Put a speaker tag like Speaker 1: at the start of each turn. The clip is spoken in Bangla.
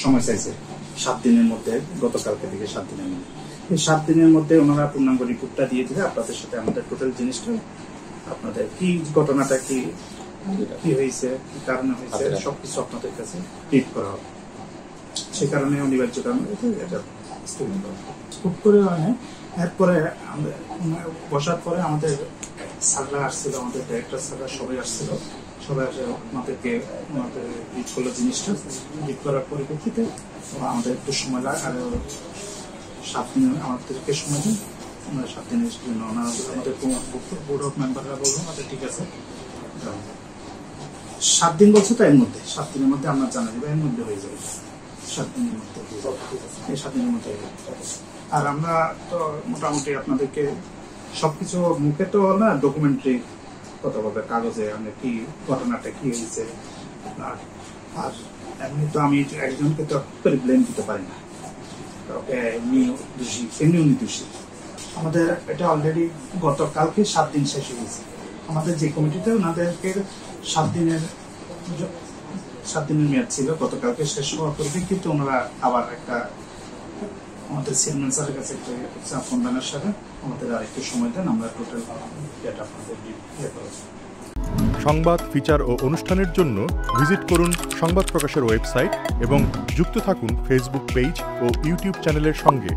Speaker 1: সময় চাইছে 7 দিনের মধ্যে, গতকালকে থেকে 7 দিনের মধ্যে। এই 7 দিনের মধ্যে ওনারা পূর্ণাঙ্গ রিপোর্টটা দিয়ে দিলে আপনাদের সাথে আমাদের টোটাল জিনিসটা, আপনাদের কি ঘটনাটা কি হয়েছে, কি কারণে হয়েছে, সবকিছু আপনাদের কাছে ব্রিফ করা হবে। সে কারণে অনিবার্য কারণে এটা খুব করে এরপরে বসার পরে আমাদের স্যাররা আসছিল, আমাদের ডাইরেক্টর স্যাররা সবাই আসছিল, সবাই আমাদেরকে ব্রিফ করলো জিনিসটা। ব্রিফ করার পরিপ্রেক্ষিতে আমাদের একটু সময় লাগে, আর 7 দিন আমাদেরকে সময় দিন, আমরা 7 দিনের জন্য আমাদের বোর্ড অফ মেম্বাররা বলবো আমাদের ঠিক আছে 7 দিন বলছে, তো এর মধ্যে 7 দিনের মধ্যে আমরা জানা যাবে, এর মধ্যে হয়ে যাবে 7 দিনের মধ্যে, এই 7 দিনের মধ্যে। আর আমরা তো মোটামুটি আপনাদেরকে সবকিছু মুখে তো না, ডকুমেন্টারি কথা বলবে, কাগজে কি ঘটনাটা কি হয়েছে। আর এমনি তো আমি একজনকে তো ব্লেম দিতে পারি না, এমনি দোষী, এমনি উনি দোষী। আমাদের এটা অলরেডি গতকালকে 7 দিন শেষ হয়ে গেছে। আমাদের যে কমিটিতে ওনাদেরকে 7 দিনের মেয়াদ ছিল, গতকালকে শেষ হওয়ার পরিপ্রেক্ষিতে ওনারা আবার একটা আমাদের চেয়ারম্যান স্যারের কাছে একটা ফোন দেওয়ার সাথে আমাদের আরেকটু সময় দেন, আমরা টোটাল ডেটা আপনাদের ইয়ে করব।
Speaker 2: সংবাদ, ফিচার ও অনুষ্ঠানের জন্য ভিজিট করুন সংবাদ প্রকাশের ওয়েবসাইট এবং যুক্ত থাকুন ফেসবুক পেজ ও ইউটিউব চ্যানেলের সঙ্গে।